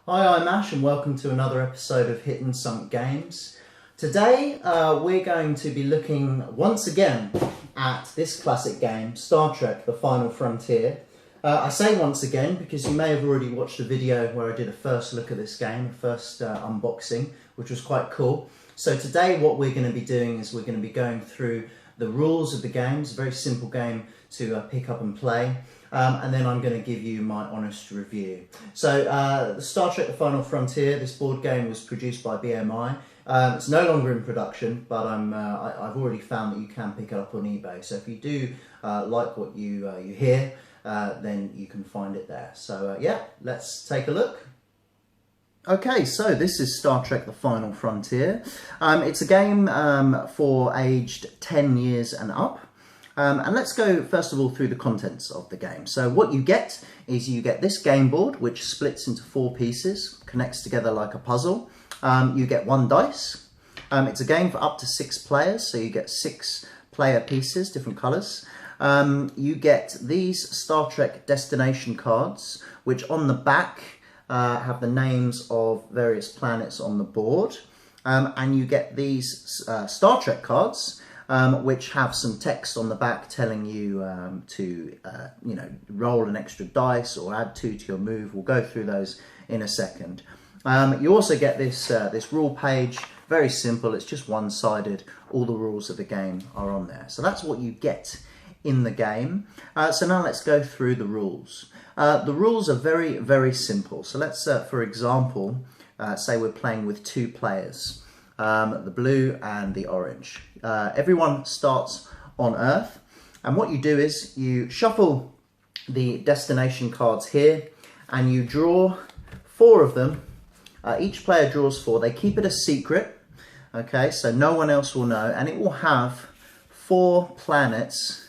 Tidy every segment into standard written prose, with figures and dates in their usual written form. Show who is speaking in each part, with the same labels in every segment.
Speaker 1: Hi, I'm Ash and welcome to another episode of Hit and Sunk Games. Today we're going to be looking once again at this classic game, Star Trek: The Final Frontier. I say once again because you may have already watched a video where I did a first look at this game, a first unboxing, which was quite cool. So today what we're going to be doing is we're going to be going through the rules of the game. It's a very simple game to pick up and play. And then I'm going to give you my honest review. So, Star Trek: The Final Frontier, this board game was produced by BMI. It's no longer in production, but I've already found that you can pick it up on eBay. So if you do like what you hear, then you can find it there. So yeah, let's take a look. Okay, so this is Star Trek: The Final Frontier. It's a game for aged 10 years and up. And let's go first of all through the contents of the game. So what you get is you get this game board, which splits into 4 pieces, connects together like a puzzle. You get 1 dice. It's a game for up to 6 players, so you get 6 player pieces, different colours. You get these Star Trek destination cards, which on the back have the names of various planets on the board. And you get these Star Trek cards, which have some text on the back telling you to roll an extra dice or add 2 to your move. We'll go through those in a second. You also get this rule page, very simple, it's just one-sided. All the rules of the game are on there. So that's what you get in the game. So now let's go through the rules. The rules are very, very simple. So let's, for example, say we're playing with 2 players. The blue and the orange. Everyone starts on Earth, and what you do is you shuffle the destination cards here and you draw 4 of them. Each player draws 4. They keep it a secret, okay, so no one else will know, and it will have 4 planets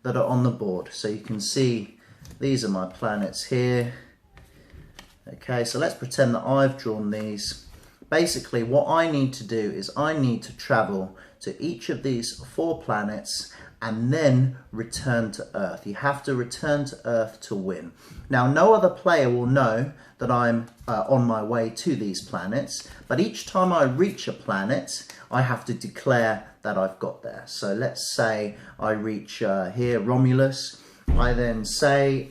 Speaker 1: that are on the board. So you can see these are my planets here. Okay, so let's pretend that I've drawn these. Basically, what I need to do is I need to travel to each of these 4 planets and then return to Earth. You have to return to Earth to win. Now, no other player will know that I'm on my way to these planets, but each time I reach a planet, I have to declare that I've got there. So let's say I reach here, Romulus. I then say,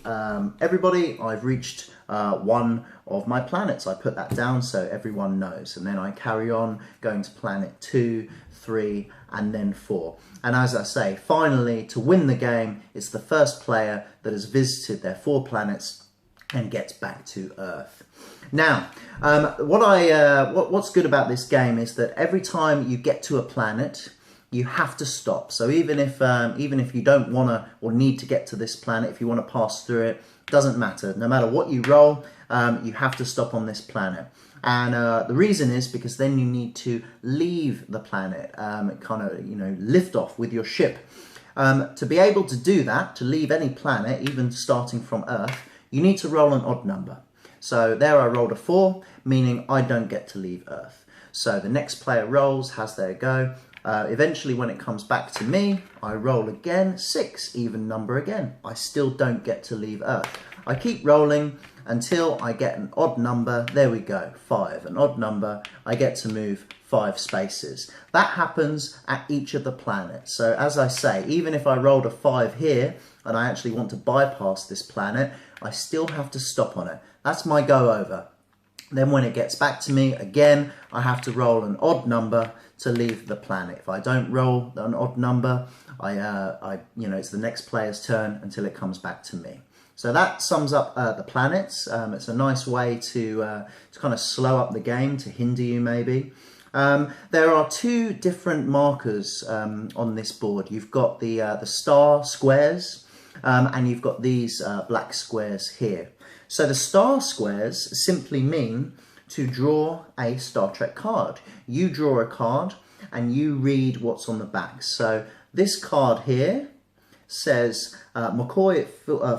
Speaker 1: everybody, I've reached one of my planets. I put that down so everyone knows, and then I carry on going to planet 2, 3, and then 4. And as I say, finally, to win the game, it's the first player that has visited their 4 planets and gets back to Earth. Now, what's good about this game is that every time you get to a planet, you have to stop. So even if you don't want to or need to get to this planet, if you want to pass through it, doesn't matter. No matter what you roll, you have to stop on this planet. And the reason is because then you need to leave the planet, lift off with your ship. To be able to do that, to leave any planet, even starting from Earth, you need to roll an odd number. So there I rolled a 4, meaning I don't get to leave Earth. So the next player rolls, has their go. Eventually, when it comes back to me, I roll again, 6, even number again. I still don't get to leave Earth. I keep rolling until I get an odd number. There we go, 5, an odd number. I get to move 5 spaces. That happens at each of the planets. So as I say, even if I rolled a 5 here and I actually want to bypass this planet, I still have to stop on it. That's my go over. Then when it gets back to me, again, I have to roll an odd number to leave the planet. If I don't roll an odd number, it's the next player's turn until it comes back to me. So that sums up the planets. It's a nice way to kind of slow up the game, to hinder you maybe. There are 2 different markers on this board. You've got the star squares, and you've got these black squares here. So the star squares simply mean to draw a Star Trek card. You draw a card and you read what's on the back. So this card here says, McCoy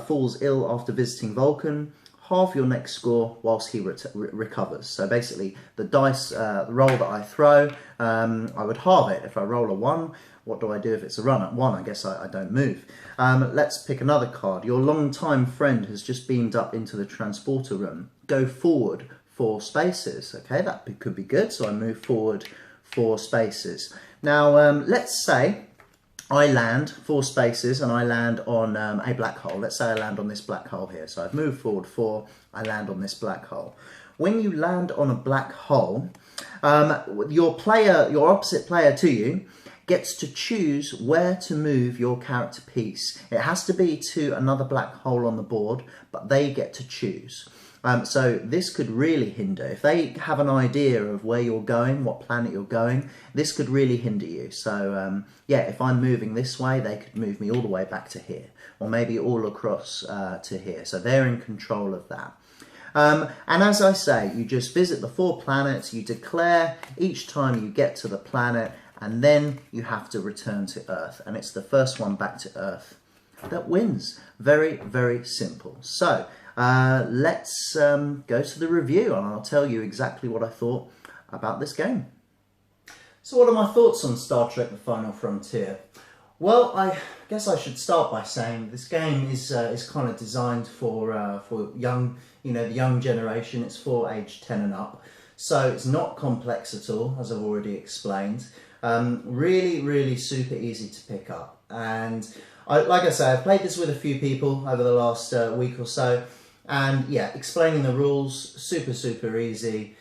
Speaker 1: falls ill after visiting Vulcan. Halve your next score whilst he recovers. So basically, the dice roll that I throw, I would halve it. If I roll a 1, what do I do if it's a run at 1? I guess I don't move. Let's pick another card. Your long-time friend has just beamed up into the transporter room. Go forward 4 spaces. Okay, that could be good. So I move forward 4 spaces. Now, let's say I land 4 spaces and I land on a black hole. Let's say I land on this black hole here. So I've moved forward 4, I land on this black hole. When you land on a black hole, your opposite player to you, gets to choose where to move your character piece. It has to be to another black hole on the board, but they get to choose. So this could really hinder. If they have an idea of where you're going, what planet you're going, this could really hinder you. So yeah, if I'm moving this way, they could move me all the way back to here, or maybe all across to here. So they're in control of that. And as I say, you just visit the 4 planets, you declare each time you get to the planet, and then you have to return to Earth. And it's the first one back to Earth that wins. Very, very simple. So let's go to the review, and I'll tell you exactly what I thought about this game. So what are my thoughts on Star Trek: The Final Frontier? Well, I guess I should start by saying this game is kind of designed for young, the young generation. It's for age 10 and up, so it's not complex at all, as I've already explained. Really, really super easy to pick up, and like I say, I've played this with a few people over the last week or so, and yeah, explaining the rules, super easy.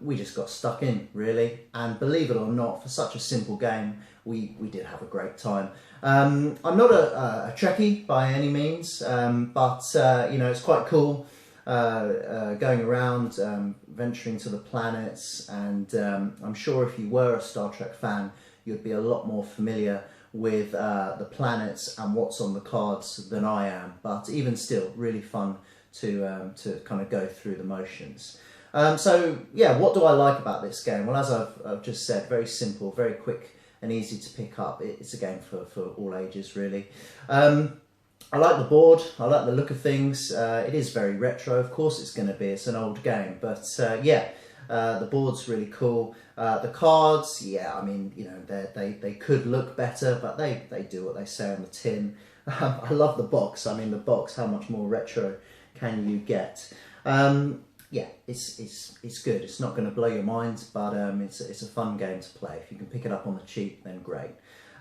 Speaker 1: We just got stuck in, really, and believe it or not, for such a simple game, we did have a great time. I'm not a Trekkie by any means, but it's quite cool going around, venturing to the planets, and I'm sure if you were a Star Trek fan, you'd be a lot more familiar with the planets and what's on the cards than I am. But even still, really fun to kind of go through the motions. So yeah, what do I like about this game? Well, as I've just said, very simple, very quick and easy to pick up. It's a game for all ages, really. I like the board, I like the look of things. It is very retro, of course it's going to be, it's an old game, but yeah, the board's really cool. The cards, yeah, I mean, they could look better, but they do what they say on the tin. I love the box. I mean, the box, how much more retro can you get? Yeah, it's good. It's not going to blow your mind, but it's a fun game to play. If you can pick it up on the cheap, then great.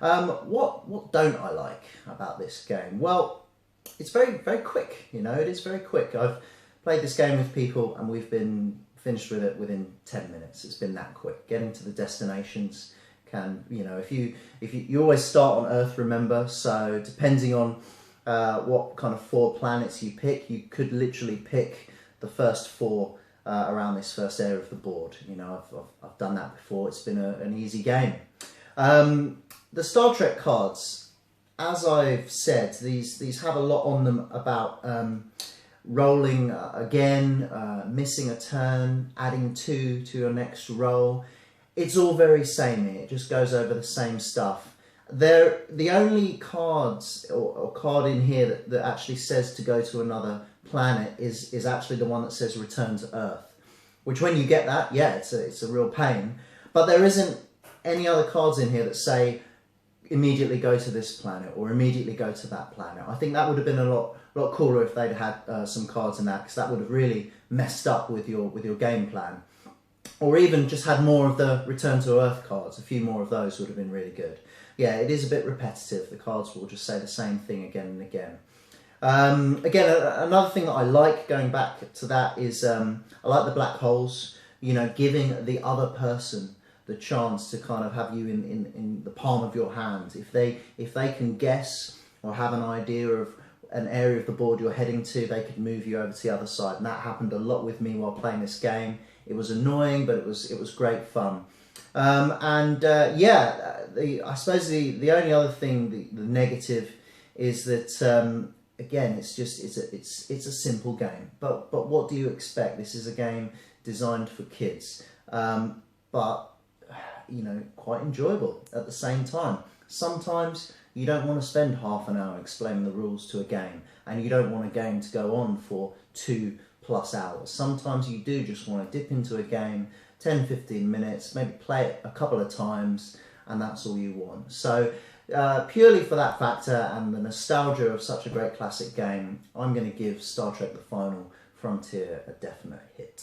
Speaker 1: What don't I like about this game? Well, it's very quick. It is very quick. I've played this game with people, and we've been finished with it within 10 minutes. It's been that quick. Getting to the destinations can, if you always start on Earth, remember. So depending on what kind of 4 planets you pick, you could literally pick the first 4 around this first area of the board. I've done that before. It's been an easy game. The Star Trek cards, as I've said, these have a lot on them about rolling again, missing a turn, adding 2 to your next roll. It's all very samey. It just goes over the same stuff. The only cards or card in here that actually says to go to another planet is actually the one that says return to Earth, which when you get that, yeah, it's a real pain. But there isn't any other cards in here that say immediately go to this planet or immediately go to that planet. I think that would have been a lot cooler if they'd had some cards in that, because that would have really messed up with your game plan. Or even just had more of the return to Earth cards. A few more of those would have been really good. Yeah, it is a bit repetitive. The cards will just say the same thing again and again. Again, another thing that I like, going back to that, is I like the black holes, giving the other person the chance to kind of have you in the palm of your hand. If they can guess or have an idea of an area of the board you're heading to, they could move you over to the other side. And that happened a lot with me while playing this game. It was annoying, but it was great fun. Yeah, I suppose the only other thing, the negative, is that again, it's a simple game. But what do you expect? This is a game designed for kids, but quite enjoyable at the same time. Sometimes you don't want to spend half an hour explaining the rules to a game, and you don't want a game to go on for 2+ hours. Sometimes you do just want to dip into a game, 10-15 minutes, maybe play it a couple of times, and that's all you want. So purely for that factor and the nostalgia of such a great classic game, I'm going to give Star Trek: The Final Frontier a definite hit.